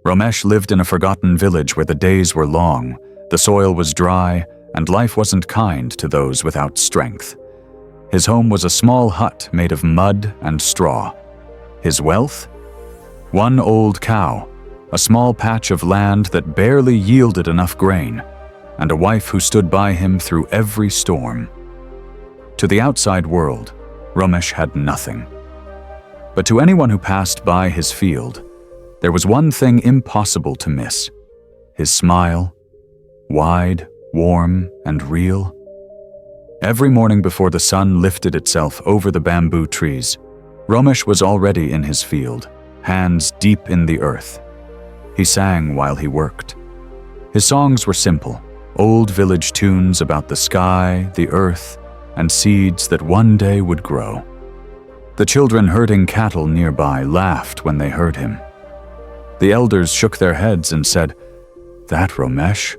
Romesh lived in a forgotten village where the days were long, the soil was dry, and life wasn't kind to those without strength. His home was a small hut made of mud and straw. His wealth? One old cow, a small patch of land that barely yielded enough grain, and a wife who stood by him through every storm. To the outside world, Romesh had nothing. But to anyone who passed by his field, there was one thing impossible to miss: his smile, wide, warm, and real. Every morning before the sun lifted itself over the bamboo trees, Romesh was already in his field, hands deep in the earth. He sang while he worked. His songs were simple, old village tunes about the sky, the earth, and seeds that one day would grow. The children herding cattle nearby laughed when they heard him. The elders shook their heads and said, "That Romesh,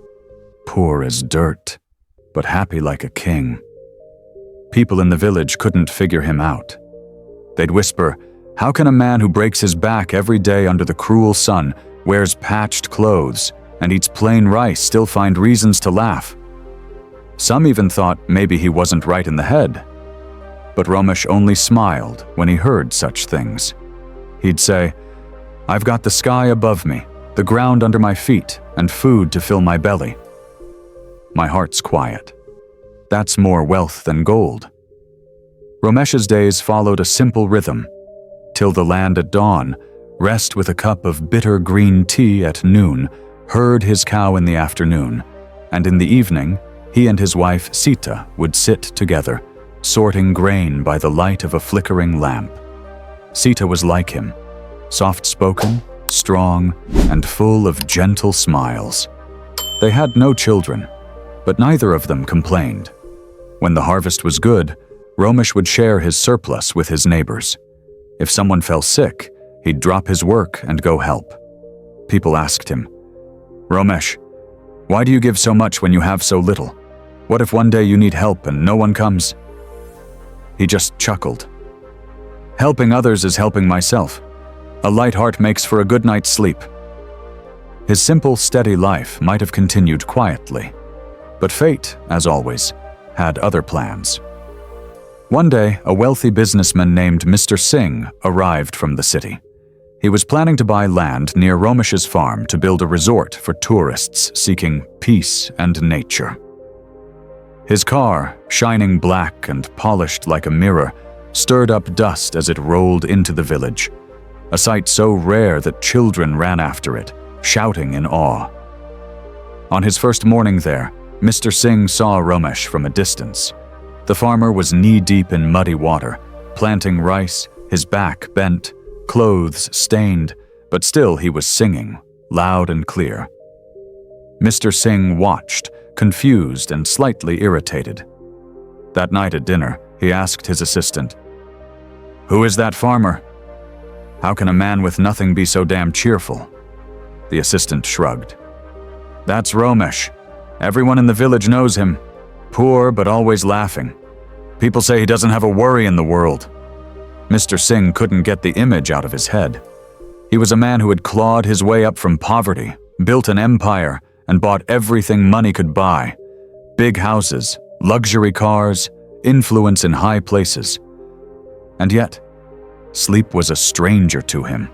poor as dirt, but happy like a king." People in the village couldn't figure him out. They'd whisper, "How can a man who breaks his back every day under the cruel sun, wears patched clothes, and eats plain rice still find reasons to laugh?" Some even thought maybe he wasn't right in the head. But Romesh only smiled when he heard such things. He'd say, "I've got the sky above me, the ground under my feet, and food to fill my belly. My heart's quiet. That's more wealth than gold." Romesh's days followed a simple rhythm: till the land at dawn, rest with a cup of bitter green tea at noon, herd his cow in the afternoon, and in the evening, he and his wife Sita would sit together, sorting grain by the light of a flickering lamp. Sita was like him, soft-spoken, strong, and full of gentle smiles. They had no children, but neither of them complained. When the harvest was good, Romesh would share his surplus with his neighbors. If someone fell sick, he'd drop his work and go help. People asked him, "Romesh, why do you give so much when you have so little? What if one day you need help and no one comes?" He just chuckled. "Helping others is helping myself. A light heart makes for a good night's sleep." His simple, steady life might have continued quietly, but fate, as always, had other plans. One day, a wealthy businessman named Mr. Singh arrived from the city. He was planning to buy land near Romesh's farm to build a resort for tourists seeking peace and nature. His car, shining black and polished like a mirror, stirred up dust as it rolled into the village, a sight so rare that children ran after it, shouting in awe. On his first morning there, Mr. Singh saw Romesh from a distance. The farmer was knee-deep in muddy water, planting rice, his back bent, clothes stained, but still he was singing, loud and clear. Mr. Singh watched, confused and slightly irritated. That night at dinner, he asked his assistant, "Who is that farmer? How can a man with nothing be so damn cheerful?" The assistant shrugged. "That's Romesh. Everyone in the village knows him. Poor, but always laughing. People say he doesn't have a worry in the world." Mr. Singh couldn't get the image out of his head. He was a man who had clawed his way up from poverty, built an empire, and bought everything money could buy. Big houses, luxury cars, influence in high places. And yet, sleep was a stranger to him.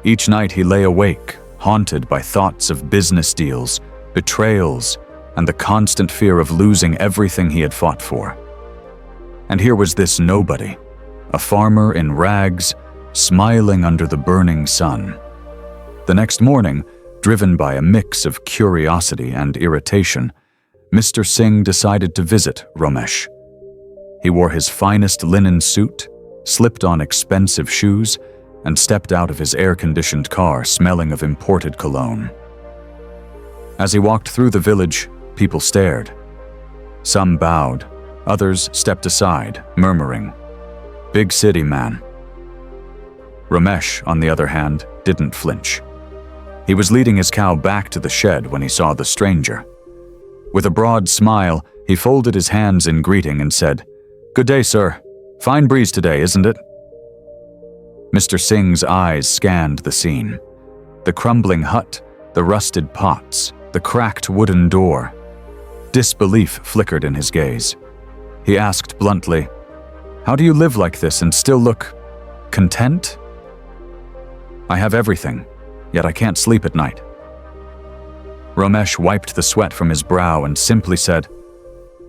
Each night he lay awake, haunted by thoughts of business deals, betrayals, and the constant fear of losing everything he had fought for. And here was this nobody, a farmer in rags, smiling under the burning sun. The next morning, driven by a mix of curiosity and irritation, Mr. Singh decided to visit Romesh. He wore his finest linen suit, slipped on expensive shoes, and stepped out of his air-conditioned car smelling of imported cologne. As he walked through the village, people stared. Some bowed, others stepped aside, murmuring, "Big city man." Romesh, on the other hand, didn't flinch. He was leading his cow back to the shed when he saw the stranger. With a broad smile, he folded his hands in greeting and said, "Good day, sir. Fine breeze today, isn't it?" Mr. Singh's eyes scanned the scene. The crumbling hut, the rusted pots, the cracked wooden door. Disbelief flickered in his gaze. He asked bluntly, "How do you live like this and still look content?" "I have everything, yet I can't sleep at night." Romesh wiped the sweat from his brow and simply said,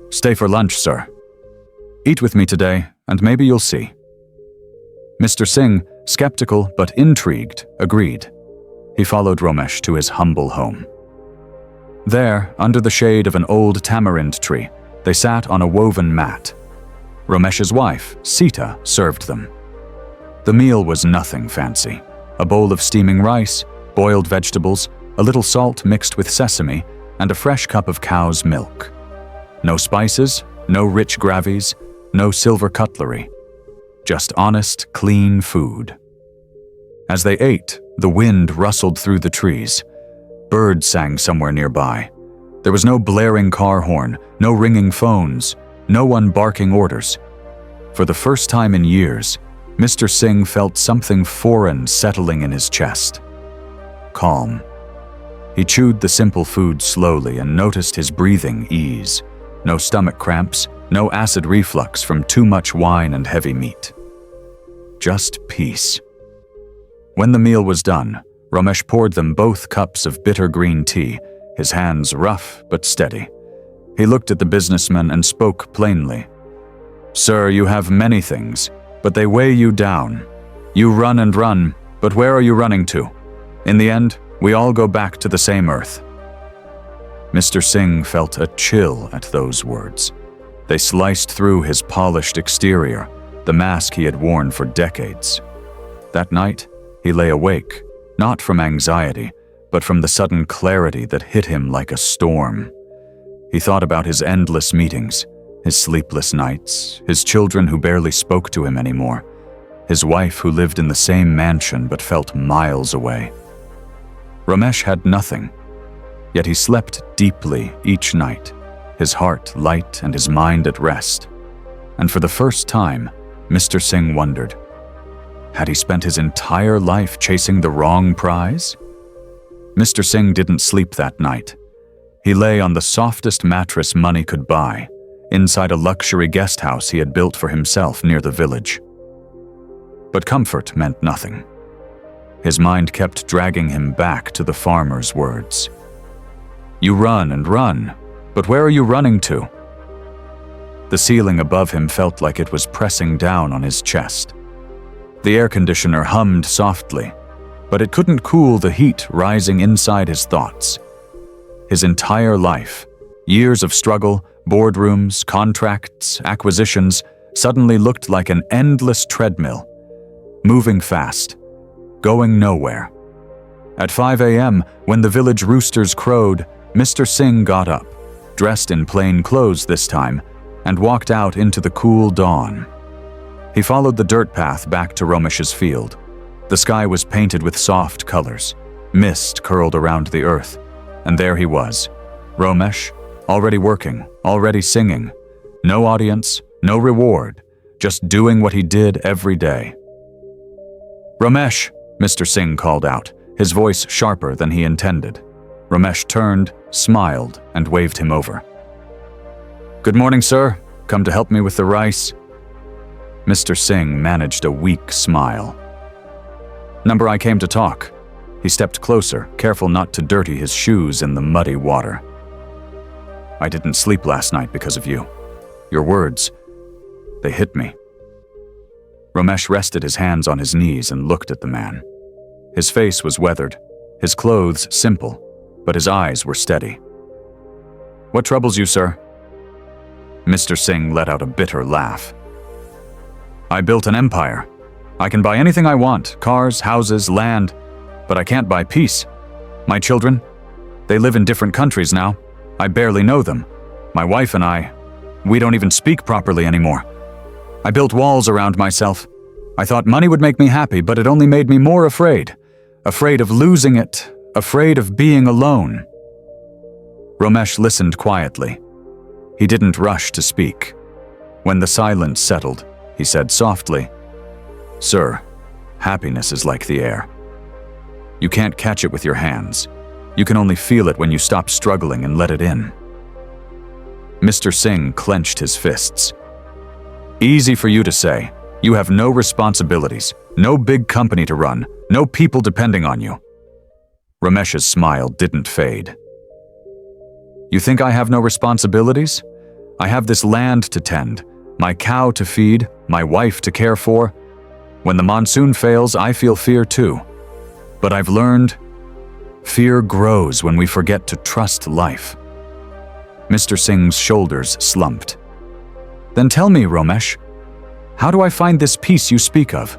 "Stay for lunch, sir. Eat with me today, and maybe you'll see." Mr. Singh, skeptical but intrigued, agreed. He followed Romesh to his humble home. There, under the shade of an old tamarind tree, they sat on a woven mat. Romesh's wife, Sita, served them. The meal was nothing fancy. A bowl of steaming rice, boiled vegetables, a little salt mixed with sesame, and a fresh cup of cow's milk. No spices, no rich gravies, no silver cutlery. Just honest, clean food. As they ate, the wind rustled through the trees. Birds sang somewhere nearby. There was no blaring car horn, no ringing phones, no one barking orders. For the first time in years, Mr. Singh felt something foreign settling in his chest. Calm. He chewed the simple food slowly and noticed his breathing ease. No stomach cramps, no acid reflux from too much wine and heavy meat. Just peace. When the meal was done, Romesh poured them both cups of bitter green tea, his hands rough but steady. He looked at the businessman and spoke plainly. "Sir, you have many things, but they weigh you down. You run and run, but where are you running to? In the end, we all go back to the same earth." Mr. Singh felt a chill at those words. They sliced through his polished exterior, the mask he had worn for decades. That night, he lay awake, not from anxiety, but from the sudden clarity that hit him like a storm. He thought about his endless meetings, his sleepless nights, his children who barely spoke to him anymore, his wife who lived in the same mansion but felt miles away. Romesh had nothing, yet he slept deeply each night, his heart light and his mind at rest. And for the first time, Mr. Singh wondered, had he spent his entire life chasing the wrong prize? Mr. Singh didn't sleep that night. He lay on the softest mattress money could buy, inside a luxury guest house he had built for himself near the village. But comfort meant nothing. His mind kept dragging him back to the farmer's words. "You run and run, but where are you running to?" The ceiling above him felt like it was pressing down on his chest. The air conditioner hummed softly, but it couldn't cool the heat rising inside his thoughts. His entire life, years of struggle, boardrooms, contracts, acquisitions, suddenly looked like an endless treadmill, moving fast, going nowhere. At 5 a.m., when the village roosters crowed, Mr. Singh got up, dressed in plain clothes this time, and walked out into the cool dawn. He followed the dirt path back to Romesh's field. The sky was painted with soft colors. Mist curled around the earth. And there he was, Romesh, already working, already singing. No audience, no reward, just doing what he did every day. "Romesh," Mr. Singh called out, his voice sharper than he intended. Romesh turned, smiled, and waved him over. "Good morning, sir. Come to help me with the rice?" Mr. Singh managed a weak smile. "Number I came to talk." He stepped closer, careful not to dirty his shoes in the muddy water. "I didn't sleep last night because of you. Your words, they hit me." Romesh rested his hands on his knees and looked at the man. His face was weathered, his clothes simple, but his eyes were steady. "What troubles you, sir?" Mr. Singh let out a bitter laugh. "I built an empire. I can buy anything I want, cars, houses, land, but I can't buy peace. My children, they live in different countries now. I barely know them. My wife and I, we don't even speak properly anymore. I built walls around myself. I thought money would make me happy, but it only made me more afraid. Afraid of losing it, afraid of being alone." Romesh listened quietly. He didn't rush to speak. When the silence settled, he said softly, "Sir, happiness is like the air. You can't catch it with your hands. You can only feel it when you stop struggling and let it in. Mr. Singh clenched his fists. Easy for you to say. You have no responsibilities, no big company to run, no people depending on you. Romesh's smile didn't fade. You think I have no responsibilities? I have this land to tend, my cow to feed, my wife to care for. When the monsoon fails, I feel fear too. But I've learned, fear grows when we forget to trust life. Mr. Singh's shoulders slumped. Then tell me, Romesh, how do I find this peace you speak of?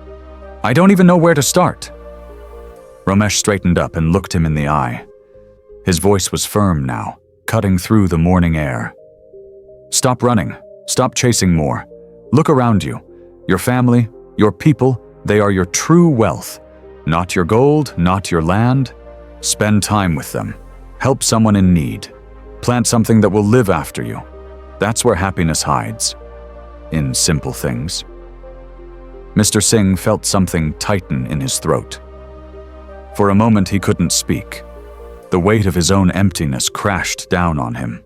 I don't even know where to start. Romesh straightened up and looked him in the eye. His voice was firm now, cutting through the morning air. Stop running. Stop chasing more. Look around you. Your family, your people, they are your true wealth. Not your gold, not your land. Spend time with them. Help someone in need. Plant something that will live after you. That's where happiness hides. In simple things. Mr. Singh felt something tighten in his throat. For a moment he couldn't speak. The weight of his own emptiness crashed down on him.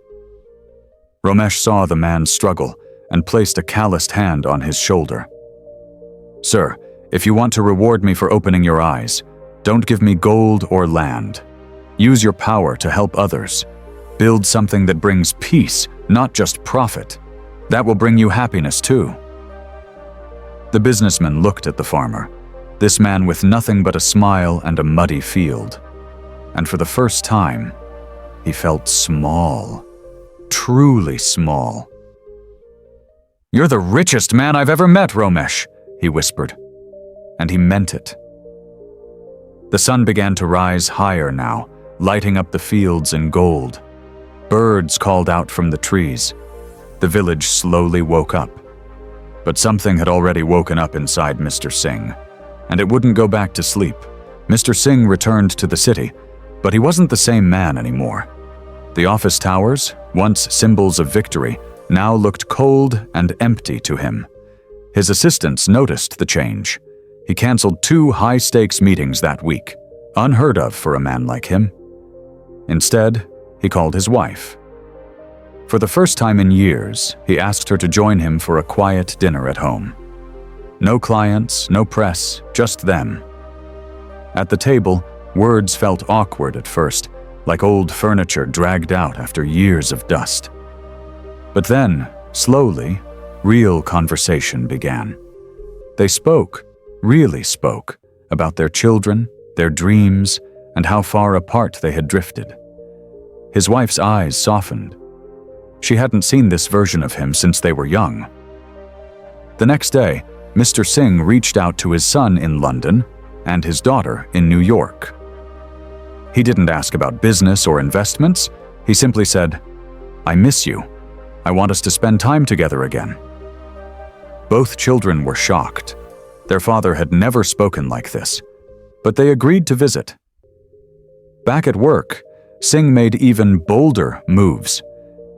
Romesh saw the man struggle and placed a calloused hand on his shoulder. Sir, if you want to reward me for opening your eyes, don't give me gold or land. Use your power to help others. Build something that brings peace, not just profit. That will bring you happiness too. The businessman looked at the farmer, this man with nothing but a smile and a muddy field. And for the first time, he felt small, truly small. You're the richest man I've ever met, Romesh, he whispered. And he meant it. The sun began to rise higher now, lighting up the fields in gold. Birds called out from the trees. The village slowly woke up. But something had already woken up inside Mr. Singh, and it wouldn't go back to sleep. Mr. Singh returned to the city, but he wasn't the same man anymore. The office towers, once symbols of victory, now looked cold and empty to him. His assistants noticed the change. He canceled 2 high-stakes meetings that week, unheard of for a man like him. Instead, he called his wife. For the first time in years, he asked her to join him for a quiet dinner at home. No clients, no press, just them. At the table, words felt awkward at first, like old furniture dragged out after years of dust. But then, slowly, real conversation began. They spoke, really spoke, about their children, their dreams, and how far apart they had drifted. His wife's eyes softened. She hadn't seen this version of him since they were young. The next day, Mr. Singh reached out to his son in London and his daughter in New York. He didn't ask about business or investments. He simply said, "I miss you. I want us to spend time together again." Both children were shocked. Their father had never spoken like this, but they agreed to visit. Back at work, Singh made even bolder moves.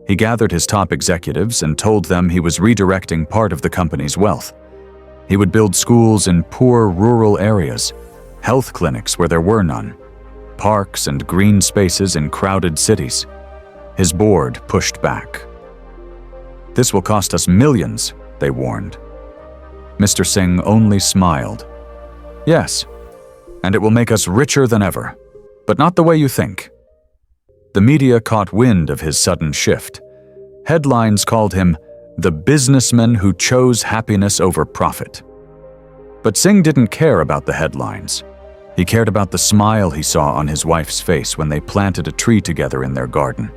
He gathered his top executives and told them he was redirecting part of the company's wealth. He would build schools in poor rural areas, health clinics where there were none, parks and green spaces in crowded cities. His board pushed back. "This will cost us millions," they warned. Mr. Singh only smiled. "Yes, and it will make us richer than ever, but not the way you think." The media caught wind of his sudden shift. Headlines called him the businessman who chose happiness over profit. But Singh didn't care about the headlines. He cared about the smile he saw on his wife's face when they planted a tree together in their garden.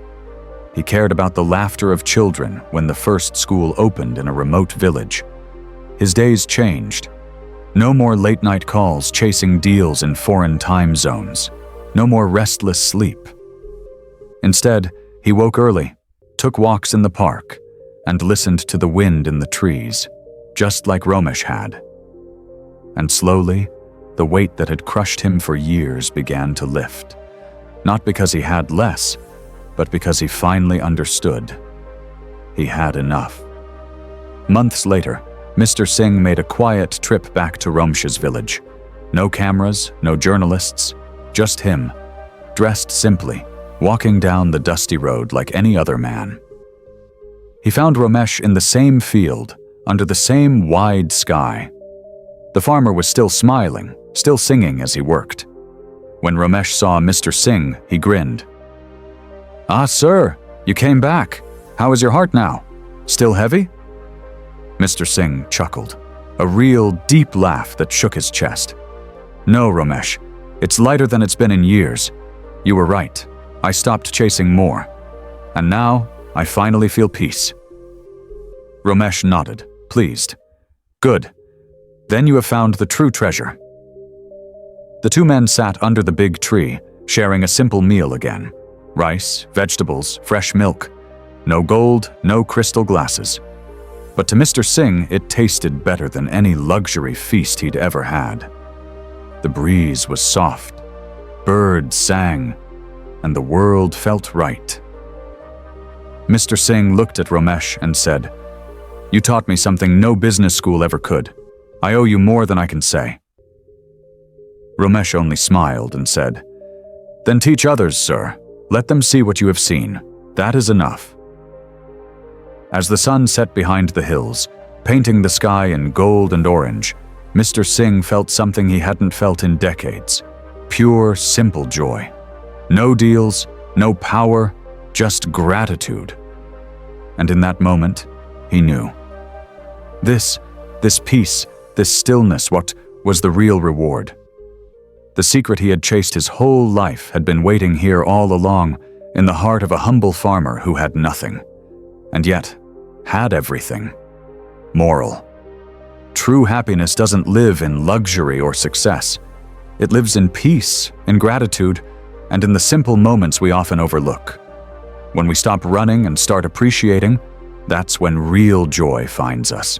He cared about the laughter of children when the first school opened in a remote village. His days changed. No more late-night calls chasing deals in foreign time zones. No more restless sleep. Instead, he woke early, took walks in the park, and listened to the wind in the trees, just like Romesh had. And slowly, the weight that had crushed him for years began to lift. Not because he had less, but because he finally understood. He had enough. Months later, Mr. Singh made a quiet trip back to Romesh's village. No cameras, no journalists, just him, dressed simply, walking down the dusty road like any other man. He found Romesh in the same field, under the same wide sky. The farmer was still smiling, still singing as he worked. When Romesh saw Mr. Singh, he grinned. "Ah, sir, you came back. How is your heart now? Still heavy?" Mr. Singh chuckled, a real deep laugh that shook his chest. "No, Romesh, it's lighter than it's been in years. You were right. I stopped chasing more. And now, I finally feel peace." Romesh nodded, pleased. "Good. Then you have found the true treasure." The two men sat under the big tree, sharing a simple meal again. Rice, vegetables, fresh milk. No gold, no crystal glasses. But to Mr. Singh, it tasted better than any luxury feast he'd ever had. The breeze was soft, birds sang, and the world felt right. Mr. Singh looked at Romesh and said, "You taught me something no business school ever could. I owe you more than I can say." Romesh only smiled and said, "Then teach others, sir. Let them see what you have seen. That is enough." As the sun set behind the hills, painting the sky in gold and orange, Mr. Singh felt something he hadn't felt in decades. Pure, simple joy. No deals, no power, just gratitude. And in that moment, he knew. This peace, this stillness, what was the real reward? The secret he had chased his whole life had been waiting here all along, in the heart of a humble farmer who had nothing, and yet had everything. Moral. True happiness doesn't live in luxury or success. It lives in peace, in gratitude, and in the simple moments we often overlook. When we stop running and start appreciating, that's when real joy finds us.